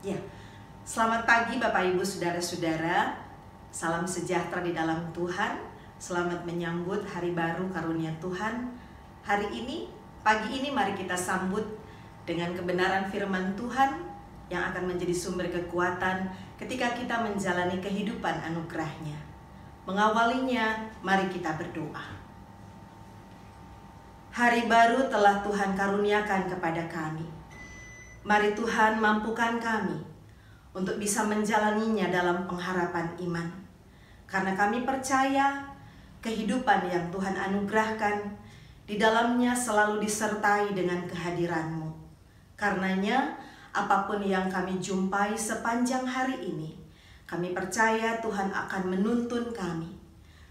Ya, selamat pagi Bapak Ibu Saudara-saudara. Salam sejahtera di dalam Tuhan. Selamat menyambut hari baru karunia Tuhan. Hari ini, pagi ini mari kita sambut dengan kebenaran firman Tuhan yang akan menjadi sumber kekuatan ketika kita menjalani kehidupan anugerahnya. Mengawalinya, mari kita berdoa. Hari baru telah Tuhan karuniakan kepada kami. Mari Tuhan mampukan kami untuk bisa menjalaninya dalam pengharapan iman. Karena kami percaya kehidupan yang Tuhan anugerahkan di dalamnya selalu disertai dengan kehadiran-Mu. Karenanya apapun yang kami jumpai sepanjang hari ini, kami percaya Tuhan akan menuntun kami.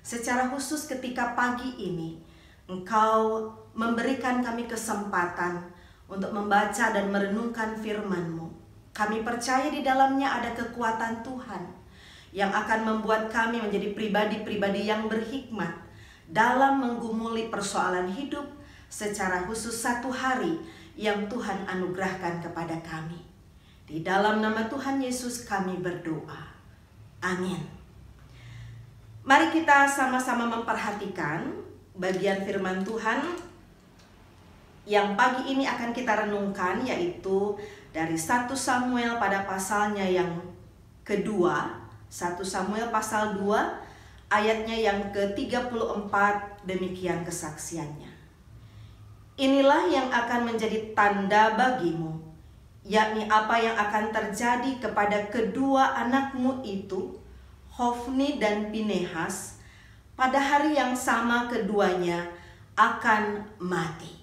Secara khusus ketika pagi ini, Engkau memberikan kami kesempatan untuk membaca dan merenungkan firman-Mu. Kami percaya di dalamnya ada kekuatan Tuhan yang akan membuat kami menjadi pribadi-pribadi yang berhikmat dalam menggumuli persoalan hidup, secara khusus satu hari yang Tuhan anugerahkan kepada kami. Di dalam nama Tuhan Yesus kami berdoa. Amin. Mari kita sama-sama memperhatikan bagian firman Tuhan yang pagi ini akan kita renungkan, yaitu dari 1 Samuel pada pasalnya yang kedua, 1 Samuel pasal 2 ayatnya yang ke-34, demikian kesaksiannya. Inilah yang akan menjadi tanda bagimu, yakni apa yang akan terjadi kepada kedua anakmu itu, Hofni dan Pinehas, pada hari yang sama keduanya akan mati.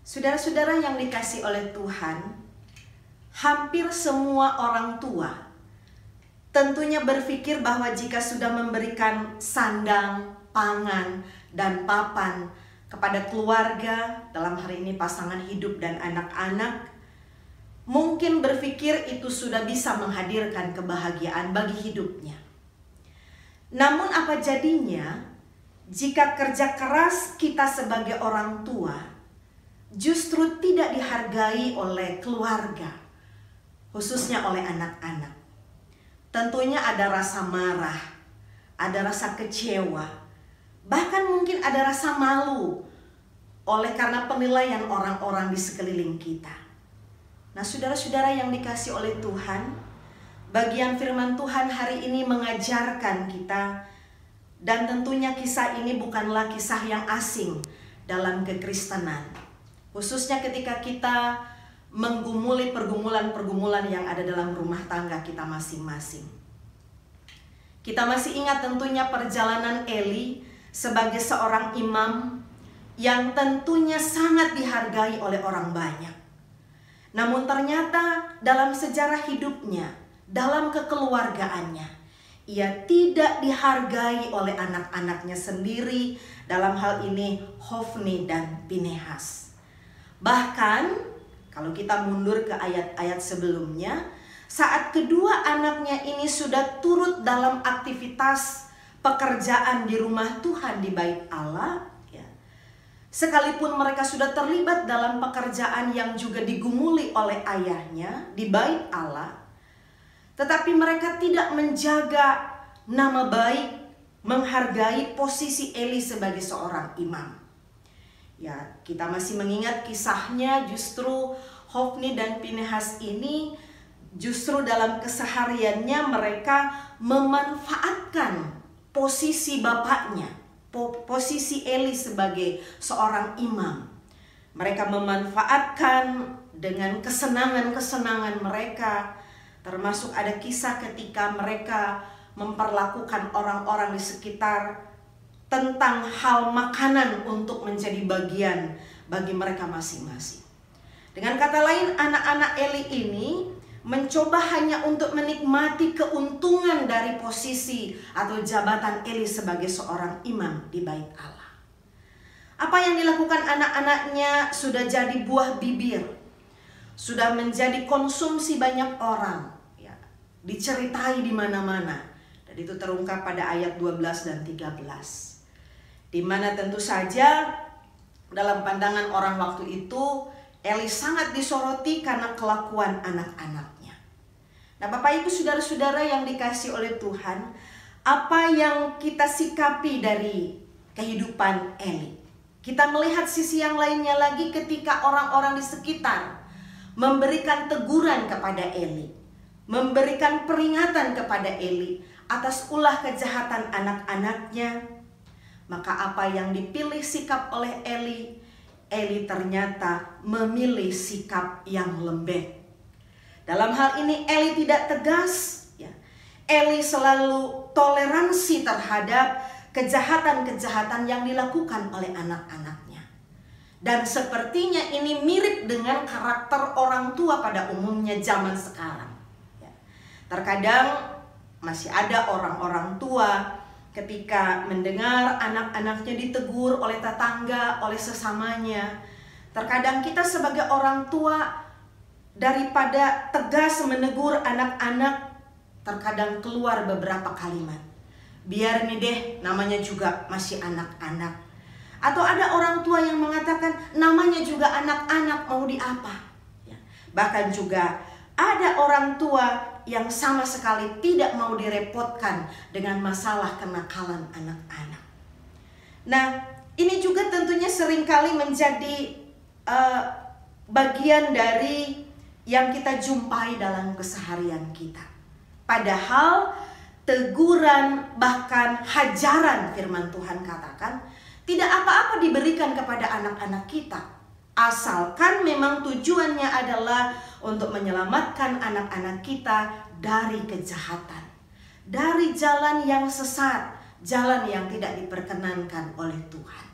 Saudara-saudara yang dikasihi oleh Tuhan, hampir semua orang tua tentunya berpikir bahwa jika sudah memberikan sandang, pangan, dan papan kepada keluarga, dalam hari ini pasangan hidup dan anak-anak, mungkin berpikir itu sudah bisa menghadirkan kebahagiaan bagi hidupnya. Namun apa jadinya jika kerja keras kita sebagai orang tua justru tidak dihargai oleh keluarga, khususnya oleh anak-anak? Tentunya ada rasa marah, ada rasa kecewa, bahkan mungkin ada rasa malu oleh karena penilaian orang-orang di sekeliling kita. Nah, saudara-saudara yang dikasihi oleh Tuhan, bagian firman Tuhan hari ini mengajarkan kita, dan tentunya kisah ini bukanlah kisah yang asing dalam kekristenan. Khususnya ketika kita menggumuli pergumulan-pergumulan yang ada dalam rumah tangga kita masing-masing. Kita masih ingat tentunya perjalanan Eli sebagai seorang imam yang tentunya sangat dihargai oleh orang banyak. Namun ternyata dalam sejarah hidupnya, dalam kekeluargaannya, ia tidak dihargai oleh anak-anaknya sendiri, dalam hal ini Hofni dan Pinehas. Bahkan kalau kita mundur ke ayat-ayat sebelumnya, saat kedua anaknya ini sudah turut dalam aktivitas pekerjaan di rumah Tuhan di bait Allah, ya, sekalipun mereka sudah terlibat dalam pekerjaan yang juga digumuli oleh ayahnya di bait Allah, tetapi mereka tidak menjaga nama baik, menghargai posisi Eli sebagai seorang imam. Ya, kita masih mengingat kisahnya, justru Hofni dan Pinehas ini justru dalam kesehariannya mereka memanfaatkan posisi bapaknya, posisi Eli sebagai seorang imam. Mereka memanfaatkan dengan kesenangan-kesenangan mereka, termasuk ada kisah ketika mereka memperlakukan orang-orang di sekitar tentang hal makanan untuk menjadi bagian bagi mereka masing-masing. Dengan kata lain, anak-anak Eli ini mencoba hanya untuk menikmati keuntungan dari posisi atau jabatan Eli sebagai seorang imam di bait Allah. Apa yang dilakukan anak-anaknya sudah jadi buah bibir, sudah menjadi konsumsi banyak orang, ya, diceritai di mana-mana. Dan itu terungkap pada ayat 12 dan 13. Di mana tentu saja dalam pandangan orang waktu itu Eli sangat disoroti karena kelakuan anak-anaknya. Nah, Bapak Ibu saudara-saudara yang dikasihi oleh Tuhan, apa yang kita sikapi dari kehidupan Eli? Kita melihat sisi yang lainnya lagi ketika orang-orang di sekitar memberikan teguran kepada Eli, memberikan peringatan kepada Eli atas ulah kejahatan anak-anaknya. Maka apa yang dipilih sikap oleh Eli? Eli ternyata memilih sikap yang lembek. Dalam hal ini Eli tidak tegas, ya. Eli selalu toleransi terhadap kejahatan-kejahatan yang dilakukan oleh anak-anaknya. Dan sepertinya ini mirip dengan karakter orang tua pada umumnya zaman sekarang. Ya. Terkadang masih ada orang-orang tua ketika mendengar anak-anaknya ditegur oleh tetangga, oleh sesamanya. Terkadang kita sebagai orang tua, daripada tegas menegur anak-anak, terkadang keluar beberapa kalimat. Biar nih deh, namanya juga masih anak-anak. Atau ada orang tua yang mengatakan, namanya juga anak-anak, mau di apa? Ya. Bahkan juga ada orang tua yang sama sekali tidak mau direpotkan dengan masalah kenakalan anak-anak. Nah, ini juga tentunya seringkali menjadi bagian dari yang kita jumpai dalam keseharian kita. Padahal teguran, bahkan hajaran firman Tuhan katakan, tidak apa-apa diberikan kepada anak-anak kita, asalkan memang tujuannya adalah untuk menyelamatkan anak-anak kita dari kejahatan, dari jalan yang sesat, jalan yang tidak diperkenankan oleh Tuhan.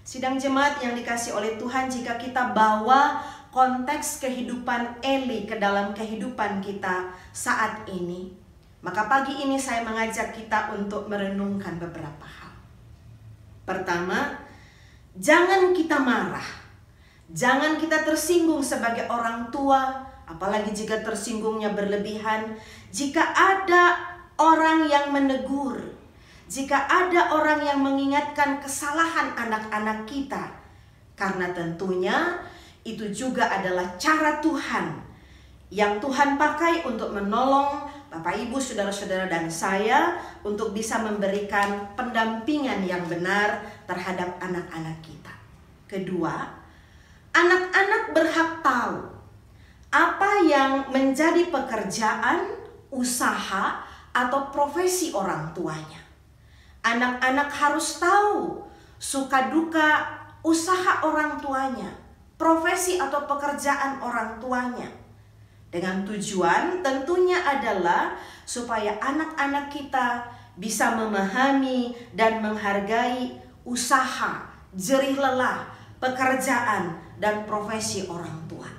Sidang jemaat yang dikasihi oleh Tuhan, jika kita bawa konteks kehidupan Eli ke dalam kehidupan kita saat ini, maka pagi ini saya mengajak kita untuk merenungkan beberapa hal. Pertama, jangan kita marah. Jangan kita tersinggung sebagai orang tua, apalagi jika tersinggungnya berlebihan. Jika ada orang yang menegur, jika ada orang yang mengingatkan kesalahan anak-anak kita, karena tentunya itu juga adalah cara Tuhan yang Tuhan pakai untuk menolong Bapak Ibu, saudara-saudara dan saya untuk bisa memberikan pendampingan yang benar terhadap anak-anak kita. Kedua, anak-anak berhak tahu apa yang menjadi pekerjaan, usaha, atau profesi orang tuanya. Anak-anak harus tahu suka duka usaha orang tuanya, profesi atau pekerjaan orang tuanya. Dengan tujuan tentunya adalah supaya anak-anak kita bisa memahami dan menghargai usaha, jerih lelah, pekerjaan, dan profesi orang tua.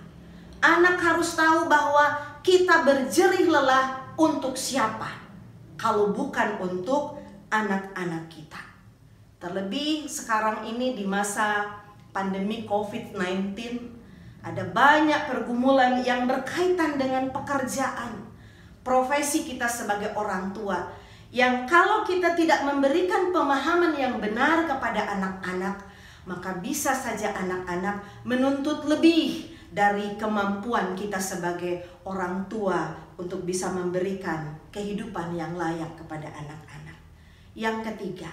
Anak harus tahu bahwa kita berjerih lelah untuk siapa, kalau bukan untuk anak-anak kita. Terlebih sekarang ini di masa pandemi COVID-19, ada banyak pergumulan yang berkaitan dengan pekerjaan, profesi kita sebagai orang tua, yang kalau kita tidak memberikan pemahaman yang benar kepada anak-anak, maka bisa saja anak-anak menuntut lebih dari kemampuan kita sebagai orang tua untuk bisa memberikan kehidupan yang layak kepada anak-anak. Yang ketiga,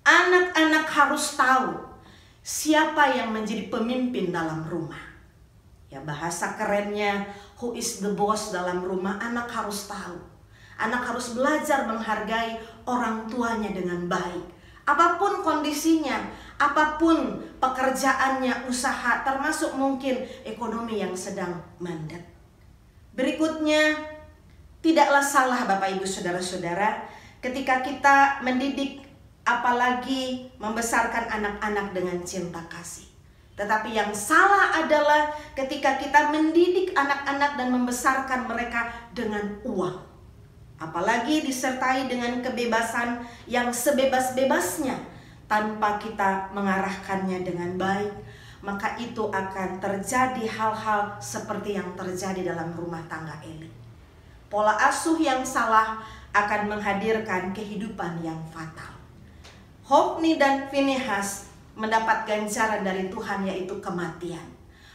anak-anak harus tahu siapa yang menjadi pemimpin dalam rumah. Ya, bahasa kerennya, who is the boss dalam rumah, anak harus tahu. Anak harus belajar menghargai orang tuanya dengan baik. Apapun kondisinya, apapun pekerjaannya, usaha, termasuk mungkin ekonomi yang sedang mandek. Berikutnya, tidaklah salah Bapak Ibu Saudara-saudara ketika kita mendidik, apalagi membesarkan anak-anak dengan cinta kasih. Tetapi yang salah adalah ketika kita mendidik anak-anak dan membesarkan mereka dengan uang. Apalagi disertai dengan kebebasan yang sebebas-bebasnya tanpa kita mengarahkannya dengan baik. Maka itu akan terjadi hal-hal seperti yang terjadi dalam rumah tangga Eli. Pola asuh yang salah akan menghadirkan kehidupan yang fatal. Hofni dan Finehas mendapat ganjaran dari Tuhan, yaitu kematian.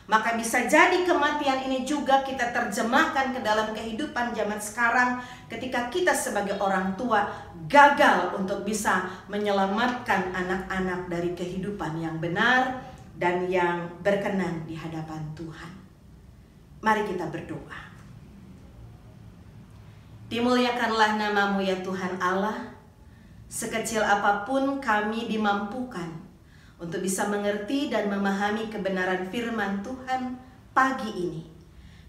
Maka bisa jadi kematian ini juga kita terjemahkan ke dalam kehidupan zaman sekarang ketika kita sebagai orang tua gagal untuk bisa menyelamatkan anak-anak dari kehidupan yang benar dan yang berkenan di hadapan Tuhan. Mari kita berdoa. Dimuliakanlah nama-Mu ya Tuhan Allah. Sekecil apapun kami dimampukan untuk bisa mengerti dan memahami kebenaran firman Tuhan pagi ini.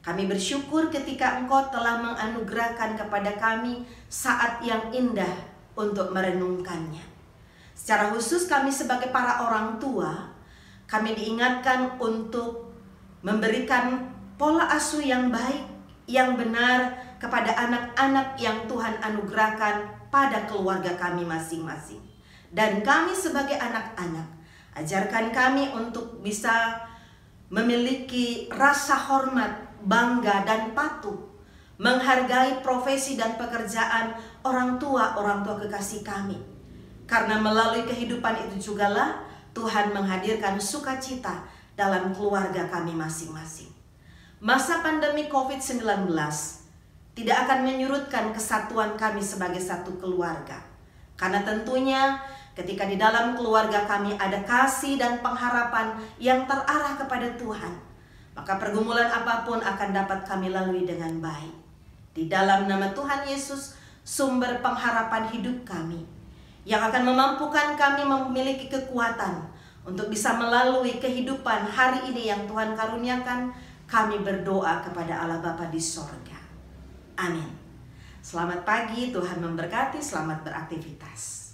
Kami bersyukur ketika Engkau telah menganugerahkan kepada kami saat yang indah untuk merenungkannya. Secara khusus kami sebagai para orang tua, kami diingatkan untuk memberikan pola asuh yang baik, yang benar kepada anak-anak yang Tuhan anugerahkan pada keluarga kami masing-masing. Dan kami sebagai anak-anak, ajarkan kami untuk bisa memiliki rasa hormat, bangga, dan patuh, menghargai profesi dan pekerjaan orang tua kekasih kami. Karena melalui kehidupan itu jugalah Tuhan menghadirkan sukacita dalam keluarga kami masing-masing. Masa pandemi COVID-19 tidak akan menyurutkan kesatuan kami sebagai satu keluarga. Karena tentunya ketika di dalam keluarga kami ada kasih dan pengharapan yang terarah kepada Tuhan, maka pergumulan apapun akan dapat kami lalui dengan baik. Di dalam nama Tuhan Yesus, sumber pengharapan hidup kami, yang akan memampukan kami memiliki kekuatan untuk bisa melalui kehidupan hari ini yang Tuhan karuniakan, kami berdoa kepada Allah Bapa di sorga. Amin. Selamat pagi, Tuhan memberkati, selamat beraktivitas.